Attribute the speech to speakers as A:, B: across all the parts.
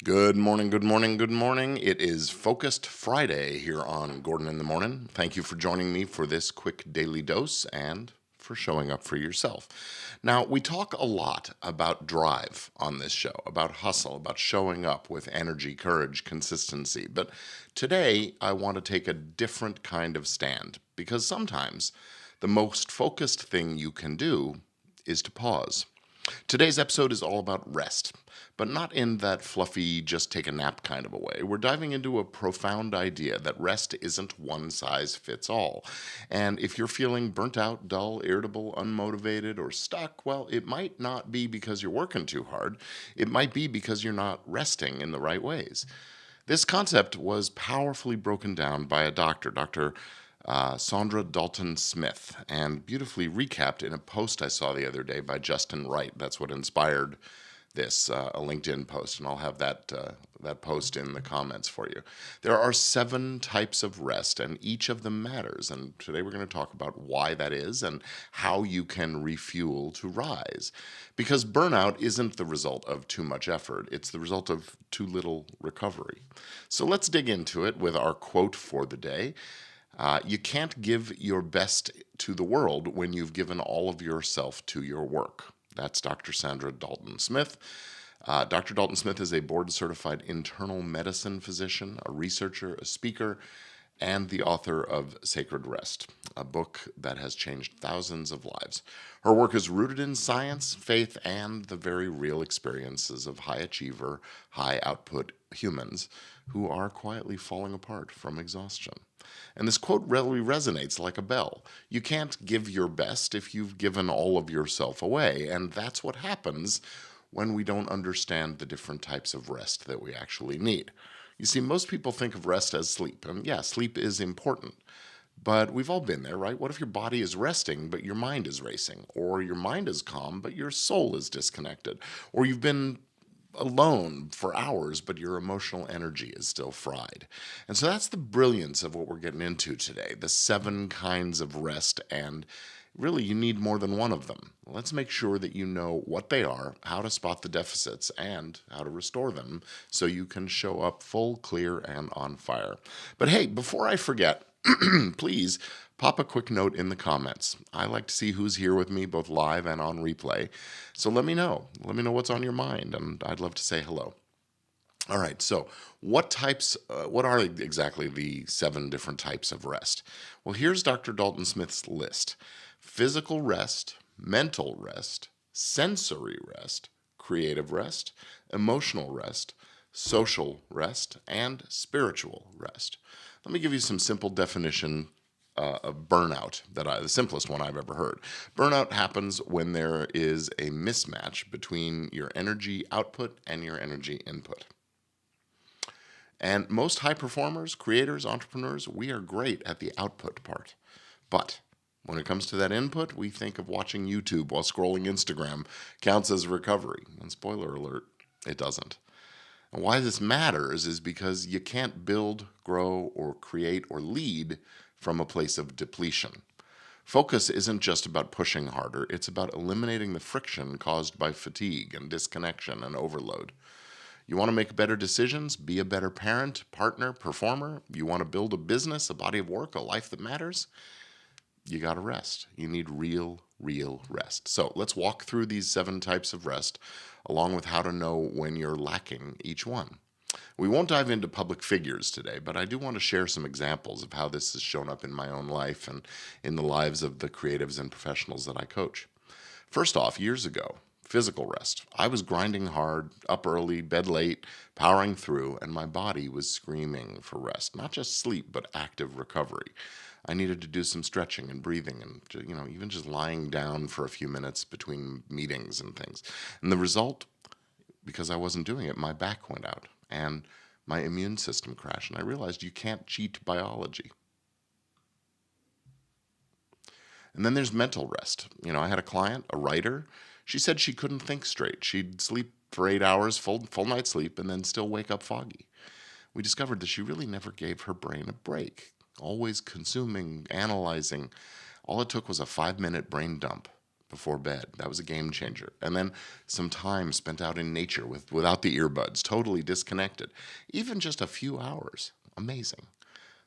A: Good morning, good morning, good morning. It is Focused Friday here on Gordon in the Morning. Thank you for joining me for this quick daily dose and for showing up for yourself. Now, we talk a lot about drive on this show, about hustle, about showing up with energy, courage, consistency. But today, I want to take a different kind of stand because sometimes the most focused thing you can do is to pause. Today's episode is all about rest, but not in that fluffy, just take a nap kind of a way. We're diving into a profound idea that rest isn't one size fits all. And if you're feeling burnt out, dull, irritable, unmotivated, or stuck, well, it might not be because you're working too hard. It might be because you're not resting in the right ways. This concept was powerfully broken down by a doctor, Dr. Sandra Dalton Smith, and beautifully recapped in a post I saw the other day by Justin Wright. That's what inspired this, a LinkedIn post, and I'll have that post in the comments for you. There are 7 types of rest, and each of them matters. And today we're going to talk about why that is and how you can refuel to rise. Because burnout isn't the result of too much effort, it's the result of too little recovery. So let's dig into it with our quote for the day. You can't give your best to the world when you've given all of yourself to your work. That's Dr. Sandra Dalton Smith. Dr. Dalton Smith is a board-certified internal medicine physician, a researcher, a speaker, and the author of Sacred Rest, a book that has changed thousands of lives. Her work is rooted in science, faith, and the very real experiences of high achiever, high output humans who are quietly falling apart from exhaustion. And this quote really resonates like a bell. You can't give your best if you've given all of yourself away, and that's what happens when we don't understand the different types of rest that we actually need. You see, most people think of rest as sleep, and yeah, sleep is important. But we've all been there, right? What if your body is resting, but your mind is racing? Or your mind is calm, but your soul is disconnected? Or you've been alone for hours, but your emotional energy is still fried. And so that's the brilliance of what we're getting into today, the 7 kinds of rest, and really you need more than one of them. Let's make sure that you know what they are, how to spot the deficits, and how to restore them so you can show up full, clear, and on fire. But hey, before I forget, please pop a quick note in the comments. I like to see who's here with me both live and on replay. So let me know. Let me know what's on your mind, and I'd love to say hello. All right, so what are exactly the 7 different types of rest? Well, here's Dr. Dalton Smith's list. Physical rest, mental rest, sensory rest, creative rest, emotional rest, social rest, and spiritual rest. Let me give you some simple definition of burnout the simplest one I've ever heard. Burnout happens when there is a mismatch between your energy output and your energy input. And most high performers, creators, entrepreneurs, we are great at the output part. But when it comes to that input, we think of watching YouTube while scrolling Instagram counts as recovery. And spoiler alert, it doesn't. And why this matters is because you can't build, grow, or create or lead from a place of depletion. Focus isn't just about pushing harder, it's about eliminating the friction caused by fatigue and disconnection and overload. You want to make better decisions, be a better parent, partner, performer? You want to build a business, a body of work, a life that matters? You got to rest. You need real rest. So let's walk through these 7 types of rest, along with how to know when you're lacking each one. We won't dive into public figures today, but I do want to share some examples of how this has shown up in my own life and in the lives of the creatives and professionals that I coach. First off, years ago, physical rest. I was grinding hard, up early, bed late, powering through, and my body was screaming for rest. Not just sleep, but active recovery. I needed to do some stretching and breathing and, even just lying down for a few minutes between meetings and things. And the result, because I wasn't doing it, my back went out and my immune system crashed. And I realized you can't cheat biology. And then there's mental rest. I had a client, a writer. She said she couldn't think straight. She'd sleep for 8 hours, full night's sleep, and then still wake up foggy. We discovered that she really never gave her brain a break, always consuming, analyzing. All it took was a 5-minute brain dump. before bed. That was a game changer. And then some time spent out in nature without the earbuds, totally disconnected. Even just a few hours. Amazing.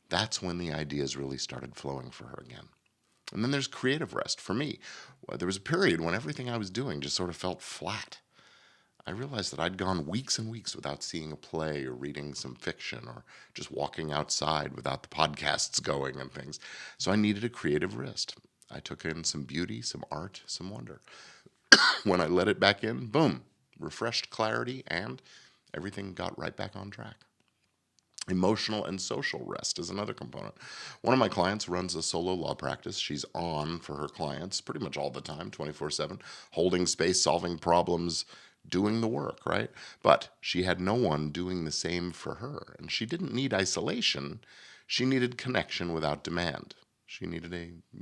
A: That's when the ideas really started flowing for her again. And then there's creative rest for me. Well, there was a period when everything I was doing just sort of felt flat. I realized that I'd gone weeks and weeks without seeing a play or reading some fiction or just walking outside without the podcasts going and things. So I needed a creative rest. I took in some beauty, some art, some wonder. When I let it back in, boom, refreshed clarity, and everything got right back on track. Emotional and social rest is another component. One of my clients runs a solo law practice. She's on for her clients pretty much all the time, 24/7, holding space, solving problems, doing the work, right? But she had no one doing the same for her. And she didn't need isolation. She needed connection without demand.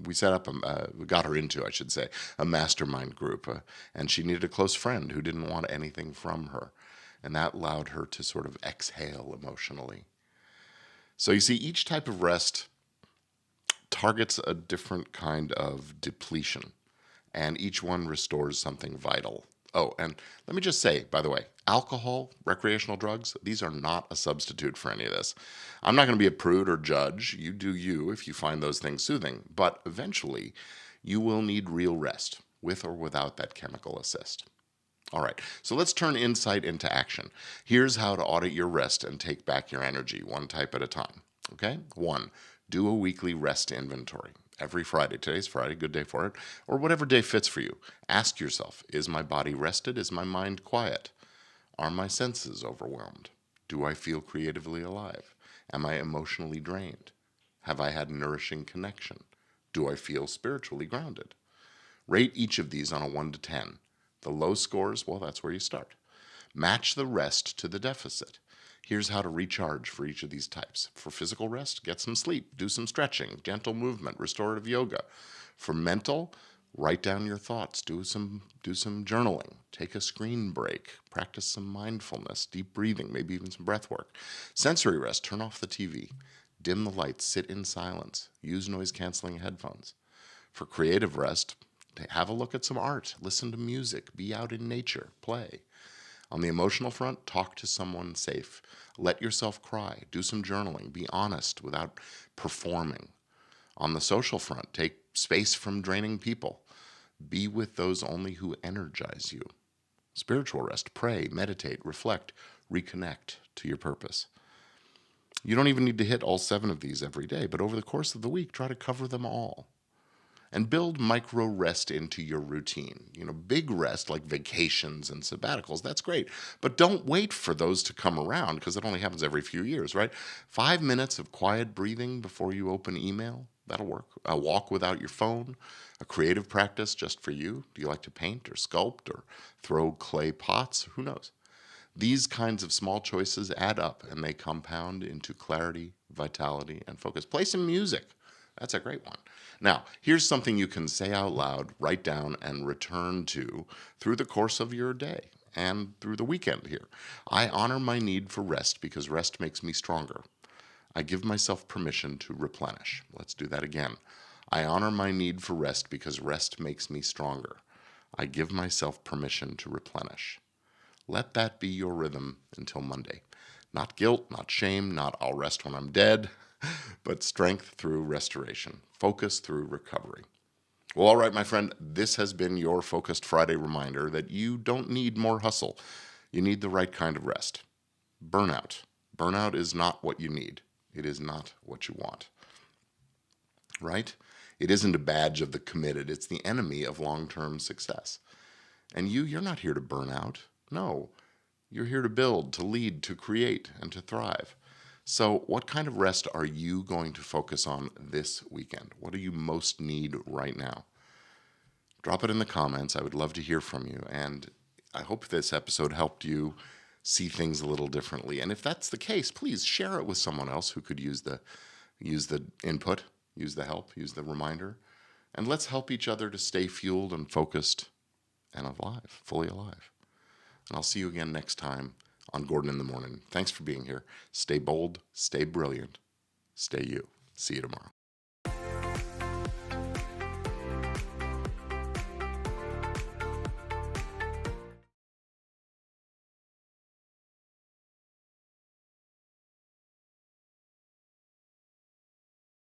A: We set up, we got her into, I should say, a mastermind group. And she needed a close friend who didn't want anything from her. And that allowed her to sort of exhale emotionally. So you see, each type of rest targets a different kind of depletion, and each one restores something vital. Oh, and let me just say, by the way, alcohol, recreational drugs, these are not a substitute for any of this. I'm not going to be a prude or judge. You do you if you find those things soothing. But eventually, you will need real rest, with or without that chemical assist. All right, so let's turn insight into action. Here's how to audit your rest and take back your energy, one type at a time. Okay? 1, do a weekly rest inventory. Every Friday, today's Friday, good day for it, or whatever day fits for you. Ask yourself, is my body rested? Is my mind quiet? Are my senses overwhelmed? Do I feel creatively alive? Am I emotionally drained? Have I had nourishing connection? Do I feel spiritually grounded? Rate each of these on a 1 to 10. The low scores, well, that's where you start. Match the rest to the deficit. Here's how to recharge for each of these types. For physical rest, get some sleep, do some stretching, gentle movement, restorative yoga. For mental, write down your thoughts, do some journaling, take a screen break, practice some mindfulness, deep breathing, maybe even some breath work. Sensory rest, turn off the TV, dim the lights, sit in silence, use noise-canceling headphones. For creative rest, have a look at some art, listen to music, be out in nature, play. On the emotional front, talk to someone safe. Let yourself cry, do some journaling, be honest without performing. On the social front, take space from draining people. Be with those only who energize you. Spiritual rest, pray, meditate, reflect, reconnect to your purpose. You don't even need to hit all 7 of these every day, but over the course of the week, try to cover them all. And build micro rest into your routine. Big rest like vacations and sabbaticals, that's great. But don't wait for those to come around because it only happens every few years, right? 5 minutes of quiet breathing before you open email, that'll work. A walk without your phone, a creative practice just for you. Do you like to paint or sculpt or throw clay pots? Who knows? These kinds of small choices add up and they compound into clarity, vitality, and focus. Play some music. That's a great one. Now, here's something you can say out loud, write down, and return to through the course of your day and through the weekend here. I honor my need for rest because rest makes me stronger. I give myself permission to replenish. Let's do that again. I honor my need for rest because rest makes me stronger. I give myself permission to replenish. Let that be your rhythm until Monday. Not guilt, not shame, not I'll rest when I'm dead, but strength through restoration, focus through recovery. Well, all right, my friend, this has been your Focused Friday reminder that you don't need more hustle. You need the right kind of rest. Burnout. Burnout is not what you need. It is not what you want. Right? It isn't a badge of the committed. It's the enemy of long-term success. And you're not here to burn out. No, you're here to build, to lead, to create, and to thrive. So what kind of rest are you going to focus on this weekend? What do you most need right now? Drop it in the comments. I would love to hear from you. And I hope this episode helped you see things a little differently. And if that's the case, please share it with someone else who could use the input, use the help, use the reminder. And let's help each other to stay fueled and focused and alive, fully alive. And I'll see you again next time on Gordon in the Morning. Thanks for being here. Stay bold, stay brilliant, stay you. See you tomorrow.